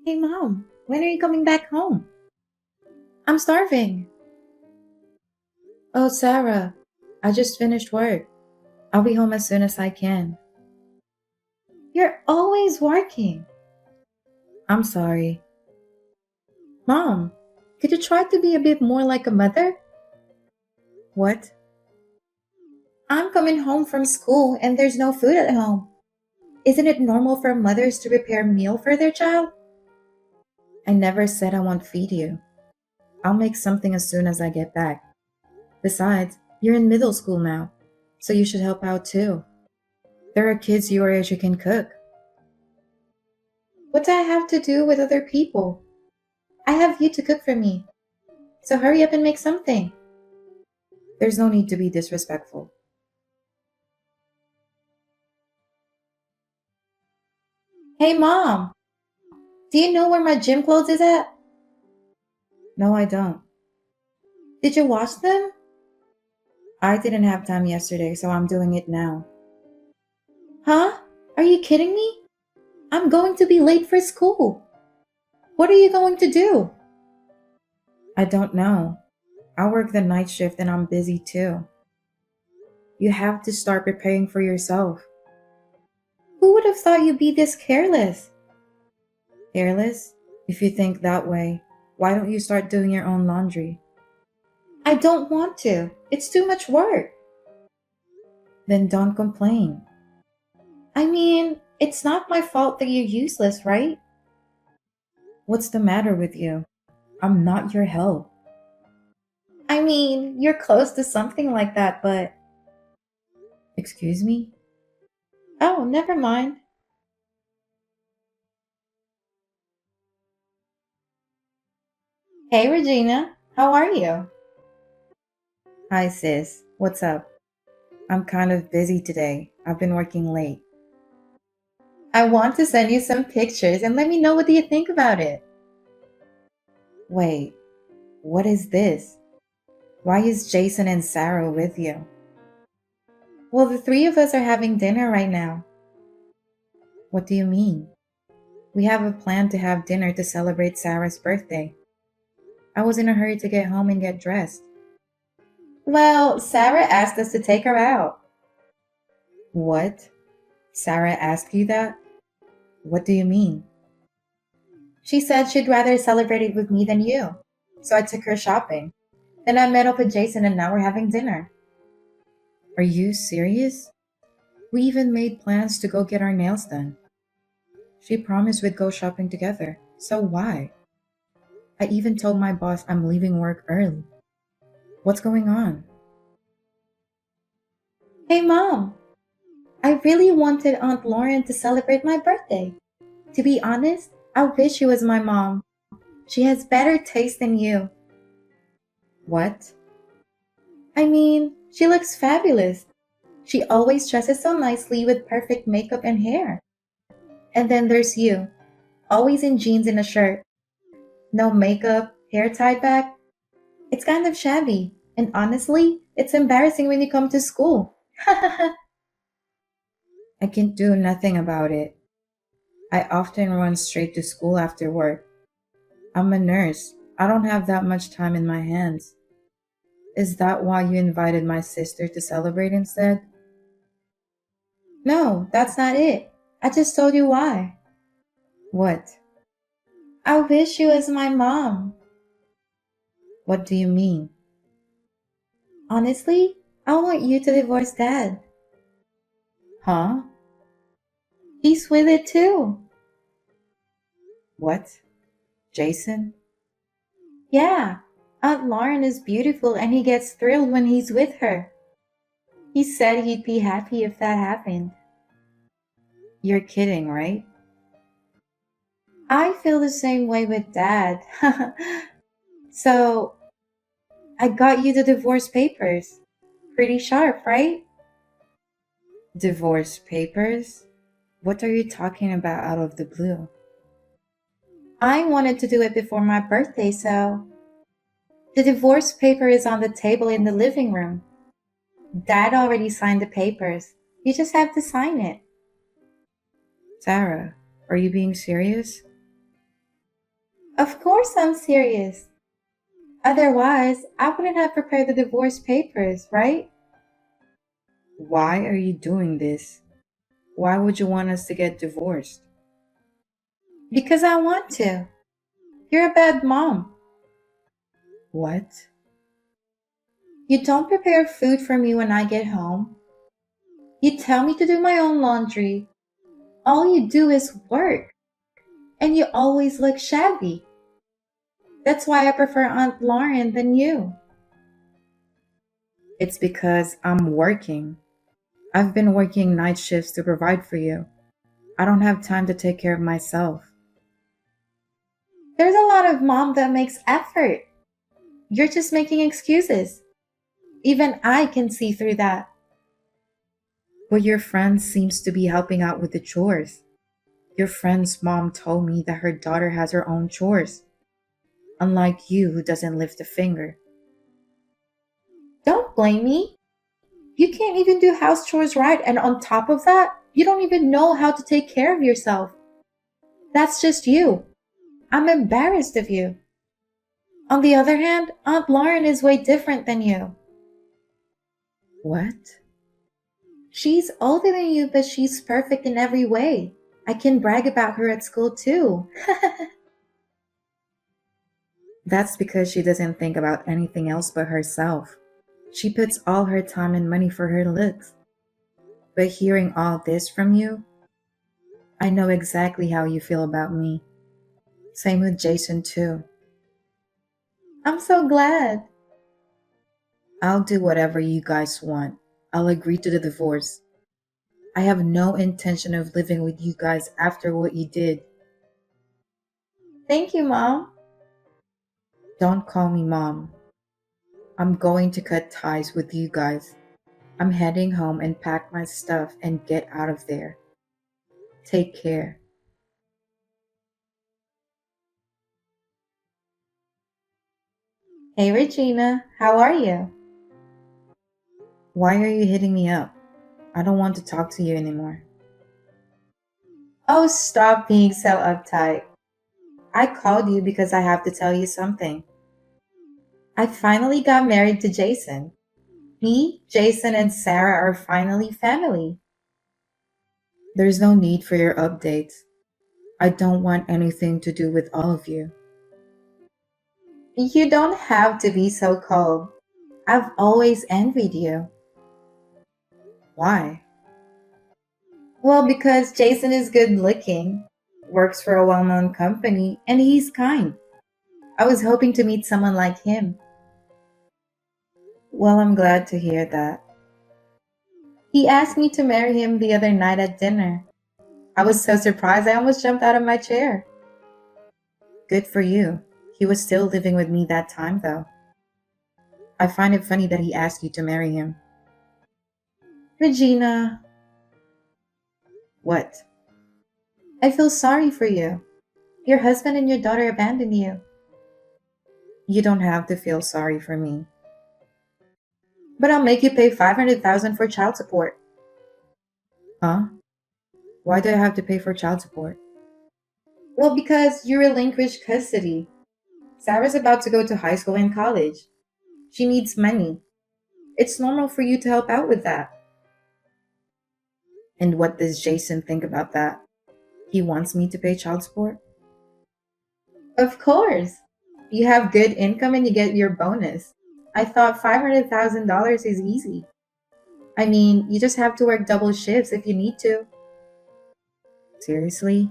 Hey mom, when are you coming back home? I'm starving. Oh, Sarah, I just finished work. I'll be home as soon as I can. You're always working. I'm sorry. Mom, could you try to be a bit more like a mother? What? I'm coming home from school and there's no food at home. Isn't it normal for mothers to prepare a meal for their child? I never said I won't feed you. I'll make something as soon as I get back. Besides, you're in middle school now, so you should help out too. There are kids your age who can cook. What do I have to do with other people? I have you to cook for me. So hurry up and make something. There's no need to be disrespectful. Hey mom, do you know where my gym clothes is at? No, I don't. Did you wash them? I didn't have time yesterday, so I'm doing it now. Huh? Are you kidding me? I'm going to be late for school. What are you going to do? I don't know. I work the night shift and I'm busy too. You have to start preparing for yourself. Who would have thought you'd be this careless? Careless? If you think that way, why don't you start doing your own laundry? I don't want to. It's too much work. Then don't complain. I mean, it's not my fault that you're useless, right? What's the matter with you? I'm not your help. I mean, you're close to something like that, but. Excuse me? Oh, never mind. Hey, Regina. How are you? Hi, sis. What's up? I'm kind of busy today. I've been working late. I want to send you some pictures and let me know what do you think about it. Wait, what is this? Why is Jason and Sarah with you? Well, the three of us are having dinner right now. What do you mean? We have a plan to have dinner to celebrate Sarah's birthday. I was in a hurry to get home and get dressed. Well, Sarah asked us to take her out. What? Sarah asked you that? What do you mean? She said she'd rather celebrate it with me than you. So I took her shopping. Then I met up with Jason and now we're having dinner. Are you serious? We even made plans to go get our nails done. She promised we'd go shopping together. So why? I even told my boss I'm leaving work early. What's going on? Hey mom, I really wanted Aunt Lauren to celebrate my birthday. To be honest, I wish she was my mom. She has better taste than you. What? I mean, she looks fabulous. She always dresses so nicely with perfect makeup and hair. And then there's you, always in jeans and a shirt. No makeup, hair tied back. It's kind of shabby. And honestly, it's embarrassing when you come to school. I can do nothing about it. I often run straight to school after work. I'm a nurse. I don't have that much time in my hands. Is that why you invited my sister to celebrate instead? No, that's not it. I just told you why. What? I wish you was my mom. What do you mean? Honestly, I want you to divorce dad. Huh? He's with it too. What? Jason? Yeah, Aunt Lauren is beautiful and he gets thrilled when he's with her. He said he'd be happy if that happened. You're kidding, right? I feel the same way with dad. So, I got you the divorce papers. Pretty sharp, right? Divorce papers? What are you talking about out of the blue? I wanted to do it before my birthday, so the divorce paper is on the table in the living room. Dad already signed the papers. You just have to sign it. Sarah, are you being serious? Of course I'm serious. Otherwise, I wouldn't have prepared the divorce papers, right? Why are you doing this? Why would you want us to get divorced? Because I want to. You're a bad mom. What? You don't prepare food for me when I get home. You tell me to do my own laundry. All you do is work. And you always look shabby. That's why I prefer Aunt Lauren than you. It's because I'm working. I've been working night shifts to provide for you. I don't have time to take care of myself. There's a lot of mom that makes effort. You're just making excuses. Even I can see through that. But your friend seems to be helping out with the chores. Your friend's mom told me that her daughter has her own chores, unlike you who doesn't lift a finger. Don't blame me. You can't even do house chores right, and on top of that, you don't even know how to take care of yourself. That's just you. I'm embarrassed of you. On the other hand, Aunt Lauren is way different than you. What? She's older than you, but she's perfect in every way. I can brag about her at school too. That's because she doesn't think about anything else but herself. She puts all her time and money for her looks. But hearing all this from you, I know exactly how you feel about me. Same with Jason, too. I'm so glad. I'll do whatever you guys want. I'll agree to the divorce. I have no intention of living with you guys after what you did. Thank you, Mom. Don't call me mom. I'm going to cut ties with you guys. I'm heading home and pack my stuff and get out of there. Take care. Hey, Regina. How are you? Why are you hitting me up? I don't want to talk to you anymore. Oh, stop being so uptight. I called you because I have to tell you something. I finally got married to Jason. Me, Jason, and Sarah are finally family. There's no need for your updates. I don't want anything to do with all of you. You don't have to be so cold. I've always envied you. Why? Well, because Jason is good looking, works for a well known company, and he's kind. I was hoping to meet someone like him. Well, I'm glad to hear that. He asked me to marry him the other night at dinner. I was so surprised I almost jumped out of my chair. Good for you. He was still living with me that time, though. I find it funny that he asked you to marry him. Regina, What? I feel sorry for you. Your husband and your daughter abandoned you. You don't have to feel sorry for me. But I'll make you pay 500,000 for child support. Huh? Why do I have to pay for child support? Well, because you relinquished custody. Sarah's about to go to high school and college. She needs money. It's normal for you to help out with that. And what does Jason think about that? He wants me to pay child support? Of course. You have good income and you get your bonus. I thought $500,000 is easy. I mean, you just have to work double shifts if you need to. Seriously?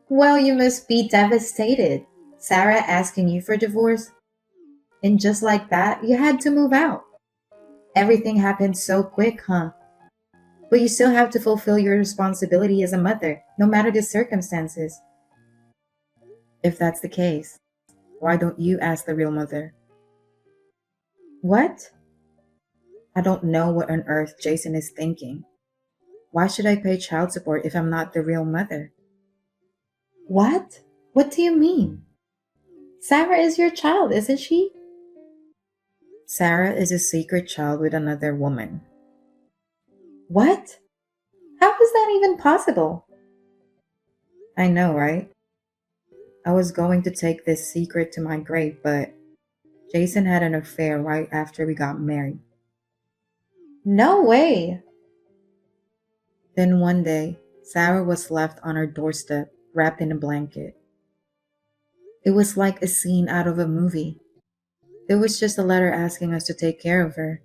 Well, you must be devastated. Sarah asking you for divorce. And just like that, you had to move out. Everything happened so quick, huh? But you still have to fulfill your responsibility as a mother, no matter the circumstances. If that's the case, why don't you ask the real mother? What? I don't know what on earth Jason is thinking. Why should I pay child support if I'm not the real mother? What? What do you mean? Sarah is your child, isn't she? Sarah is a secret child with another woman. What? How is that even possible? I know, right? I was going to take this secret to my grave, but Jason had an affair right after we got married. No way. Then one day, Sarah was left on her doorstep, wrapped in a blanket. It was like a scene out of a movie. There was just a letter asking us to take care of her.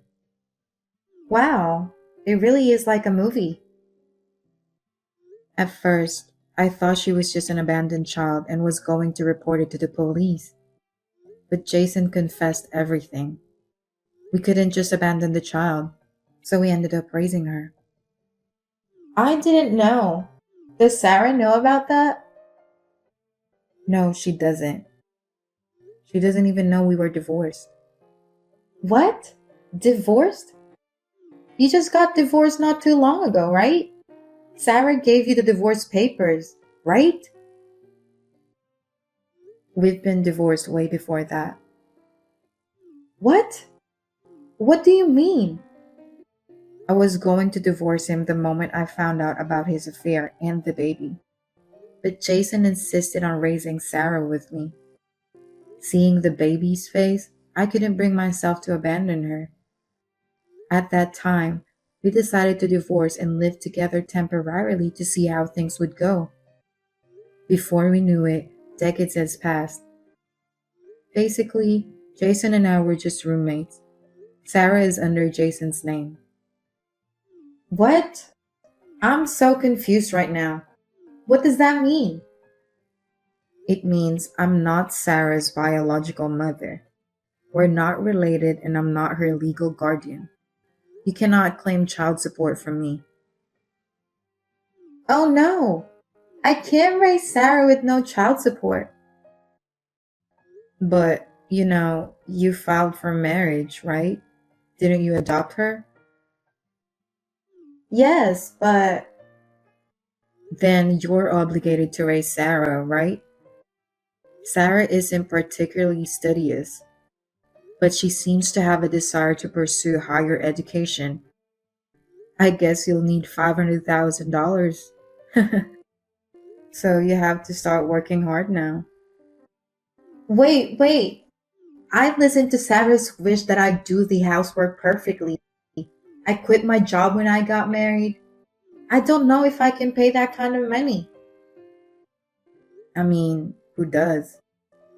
Wow. It really is like a movie. At first, I thought she was just an abandoned child and was going to report it to the police. But Jason confessed everything. We couldn't just abandon the child, so we ended up raising her. I didn't know. Does Sarah know about that? No, she doesn't. She doesn't even know we were divorced. What? Divorced? You just got divorced not too long ago, right? Sarah gave you the divorce papers, right? We've been divorced way before that. What? What do you mean? I was going to divorce him the moment I found out about his affair and the baby. But Jason insisted on raising Sarah with me. Seeing the baby's face, I couldn't bring myself to abandon her. At that time, we decided to divorce and live together temporarily to see how things would go. Before we knew it, decades has passed. Basically, Jason and I were just roommates. Sarah is under Jason's name. What? I'm so confused right now. What does that mean? It means I'm not Sarah's biological mother. We're not related and I'm not her legal guardian. You cannot claim child support from me. Oh no. I can't raise Sarah with no child support. But, you filed for marriage, right? Didn't you adopt her? Yes, but Then you're obligated to raise Sarah, right? Sarah isn't particularly studious, but she seems to have a desire to pursue higher education. I guess you'll need $500,000. So you have to start working hard now. wait. I listened to Sarah's wish that I do the housework perfectly. I quit my job when I got married. I don't know if I can pay that kind of money. I mean, who does?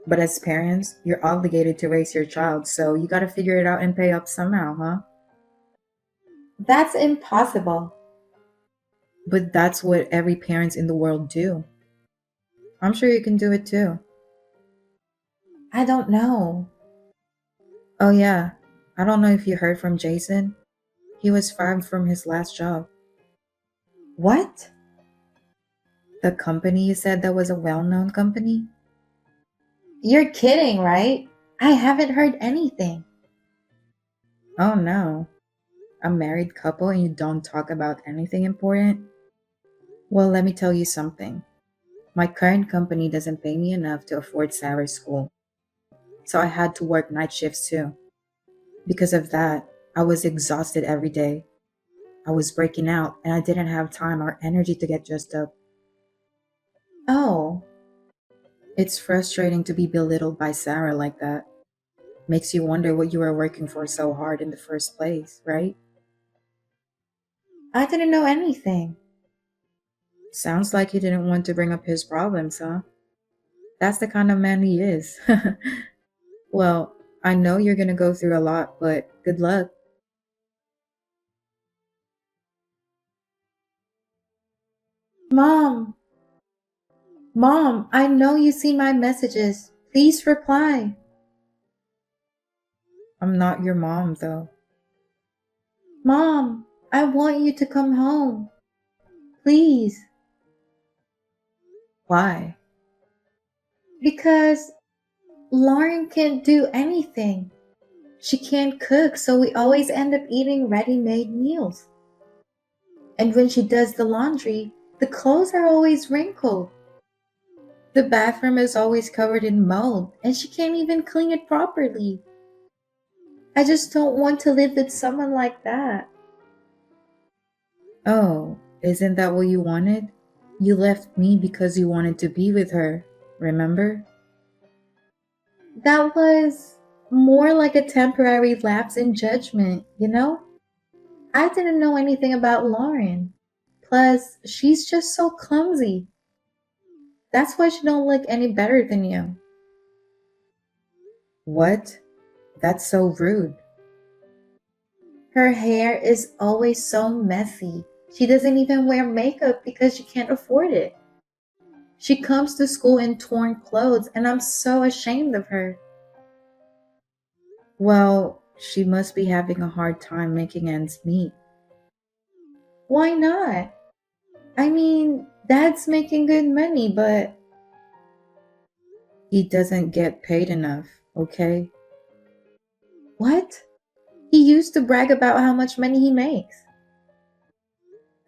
But as parents, you're obligated to raise your child, so you gotta figure it out and pay up somehow, huh? That's impossible. But that's what every parents in the world do. I'm sure you can do it too. I don't know. Oh yeah, I don't know if you heard from Jason. He was fired from his last job. What? The company you said that was a well-known company? You're kidding, right? I haven't heard anything. Oh no. A married couple and you don't talk about anything important? Well, let me tell you something. My current company doesn't pay me enough to afford Sarah's school, so I had to work night shifts too. Because of that, I was exhausted every day. I was breaking out and I didn't have time or energy to get dressed up. Oh, It's frustrating to be belittled by Sarah like that. Makes you wonder what you were working for so hard in the first place, right? I didn't know anything. Sounds like he didn't want to bring up his problems, huh? That's the kind of man he is. Well, I know you're gonna go through a lot, but good luck. Mom, Mom, I know you see my messages. Please reply. I'm not your mom, though. Mom, I want you to come home. Please. Why? Because Lauren can't do anything. She can't cook, so we always end up eating ready-made meals. And when she does the laundry, the clothes are always wrinkled. The bathroom is always covered in mold, and she can't even clean it properly. I just don't want to live with someone like that. Oh, isn't that what you wanted? You left me because you wanted to be with her, remember? That was more like a temporary lapse in judgment, you know? I didn't know anything about Lauren. Plus, she's just so clumsy. That's why she don't look any better than you. What? That's so rude. Her hair is always so messy. She doesn't even wear makeup because she can't afford it. She comes to school in torn clothes, and I'm so ashamed of her. Well, she must be having a hard time making ends meet. Why not? I mean, Dad's making good money, but He doesn't get paid enough, okay? what? He used to brag about how much money he makes.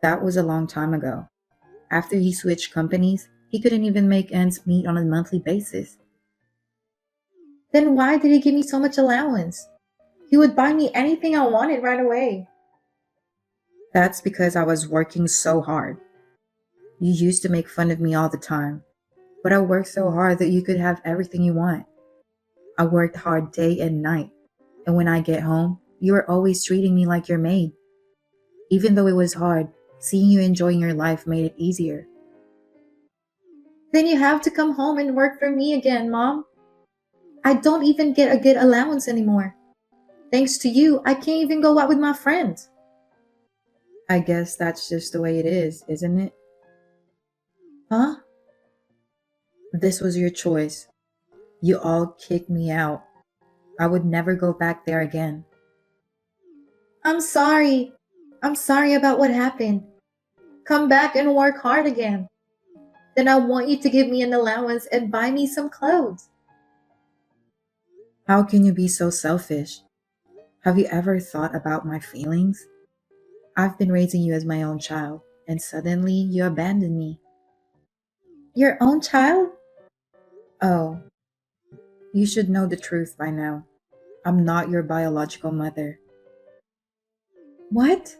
That was a long time ago. After he switched companies, he couldn't even make ends meet on a monthly basis. Then why did he give me so much allowance? He would buy me anything I wanted right away. That's because I was working so hard. You used to make fun of me all the time, but I worked so hard that you could have everything you want. I worked hard day and night, and when I get home, you were always treating me like your maid. Even though it was hard, seeing you enjoying your life made it easier. Then you have to come home and work for me again, Mom. I don't even get a good allowance anymore. Thanks to you, I can't even go out with my friends. I guess that's just the way it is, isn't it? Huh? This was your choice. You all kicked me out. I would never go back there again. I'm sorry. I'm sorry about what happened. Come back and work hard again. Then I want you to give me an allowance and buy me some clothes. How can you be so selfish? Have you ever thought about my feelings? I've been raising you as my own child, and suddenly you abandon me. Your own child? Oh, you should know the truth by now. I'm not your biological mother. What?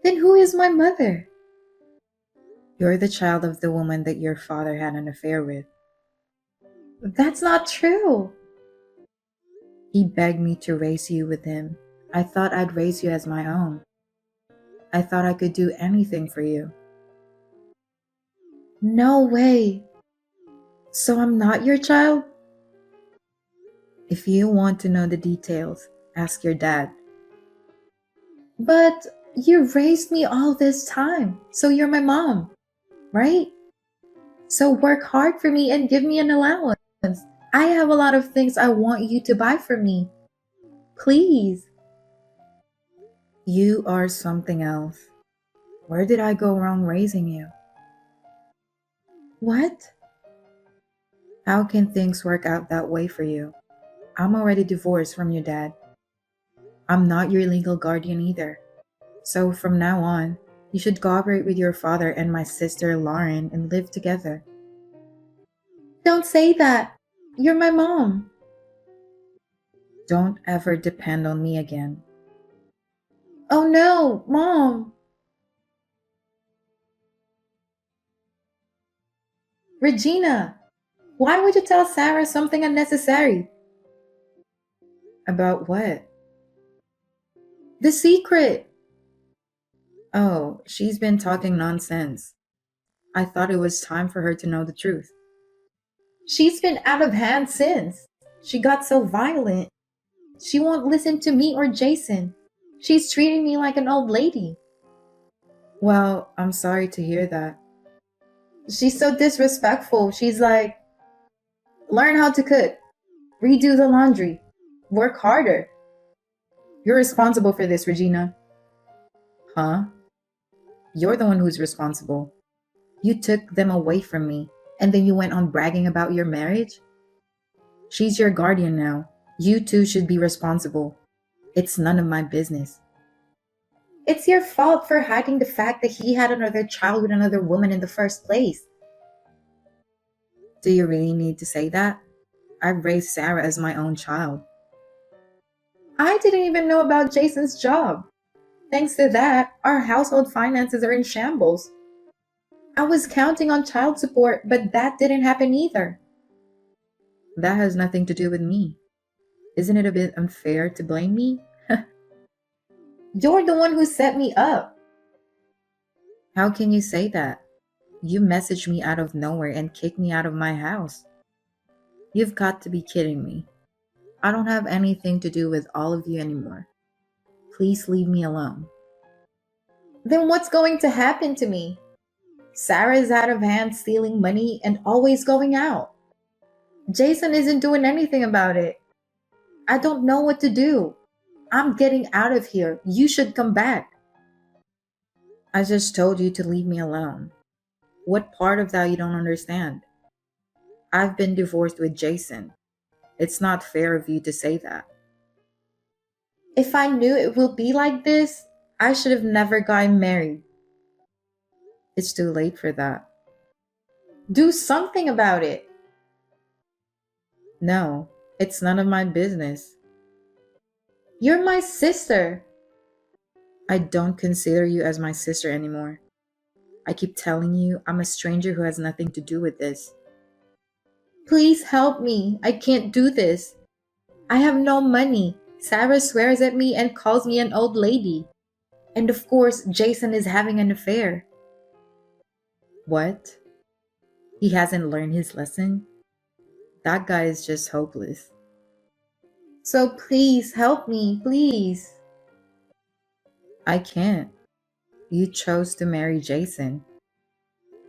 Then who is my mother? You're the child of the woman that your father had an affair with. That's not true. He begged me to raise you with him. I thought I'd raise you as my own. I thought I could do anything for you. No way. So I'm not your child? If you want to know the details, ask your dad. But you raised me all this time, so you're my mom, right? So work hard for me and give me an allowance. I have a lot of things I want you to buy for me. Please. You are something else. Where did I go wrong raising you? What? How can things work out that way for you? I'm already divorced from your dad. I'm not your legal guardian either. So from now on, you should cooperate with your father and my sister Lauren and live together. Don't say that. You're my mom. Don't ever depend on me again. Oh no, Mom. Regina, why would you tell Sarah something unnecessary? About what? The secret. Oh, she's been talking nonsense. I thought it was time for her to know the truth. She's been out of hand since. She got so violent. She won't listen to me or Jason. She's treating me like an old lady. Well, I'm sorry to hear that. She's so disrespectful. She's like, learn how to cook, redo the laundry, work harder. You're responsible for this, Regina. Huh? You're the one who's responsible. You took them away from me, and then you went on bragging about your marriage? She's your guardian now. You two should be responsible. It's none of my business. It's your fault for hiding the fact that he had another child with another woman in the first place. Do you really need to say that? I raised Sarah as my own child. I didn't even know about Jason's job. Thanks to that, our household finances are in shambles. I was counting on child support, but that didn't happen either. That has nothing to do with me. Isn't it a bit unfair to blame me? You're the one who set me up. How can you say that? You messaged me out of nowhere and kicked me out of my house. You've got to be kidding me. I don't have anything to do with all of you anymore. Please leave me alone. Then what's going to happen to me? Sarah's out of hand stealing money and always going out. Jason isn't doing anything about it. I don't know what to do. I'm getting out of here. You should come back. I just told you to leave me alone. What part of that you don't understand? I've been divorced with Jason. It's not fair of you to say that. If I knew it will be like this, I should have never gotten married. It's too late for that. Do something about it. No, it's none of my business. You're my sister. I don't consider you as my sister anymore. I keep telling you I'm a stranger who has nothing to do with this. Please help me. I can't do this. I have no money. Sarah swears at me and calls me an old lady. And of course, Jason is having an affair. What? He hasn't learned his lesson? That guy is just hopeless. So please help me, please. I can't. You chose to marry Jason.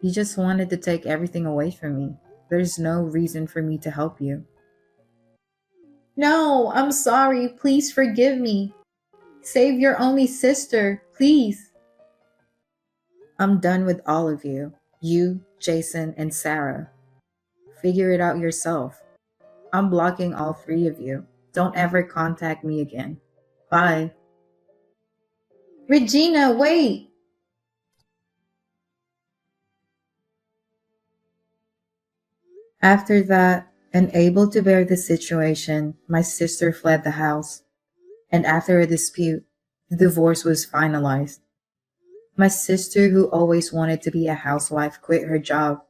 He just wanted to take everything away from me. There's no reason for me to help you. No, I'm sorry. Please forgive me. Save your only sister, please. I'm done with all of you. You, Jason, and Sarah. Figure it out yourself. I'm blocking all three of you. Don't ever contact me again. Bye. Regina, wait. After that, unable to bear the situation, my sister fled the house. And after a dispute, the divorce was finalized. My sister, who always wanted to be a housewife, quit her job,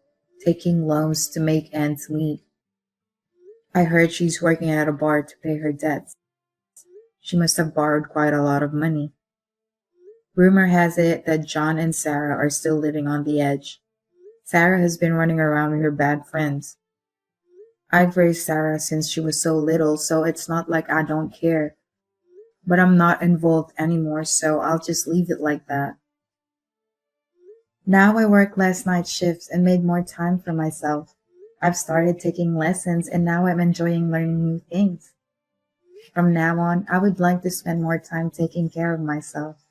taking loans to make ends meet. I heard she's working at a bar to pay her debts. She must have borrowed quite a lot of money. Rumor has it that John and Sarah are still living on the edge. Sarah has been running around with her bad friends. I've raised Sarah since she was so little, so it's not like I don't care. But I'm not involved anymore, so I'll just leave it like that. Now I work less night shifts and made more time for myself. I've started taking lessons and now I'm enjoying learning new things. From now on, I would like to spend more time taking care of myself.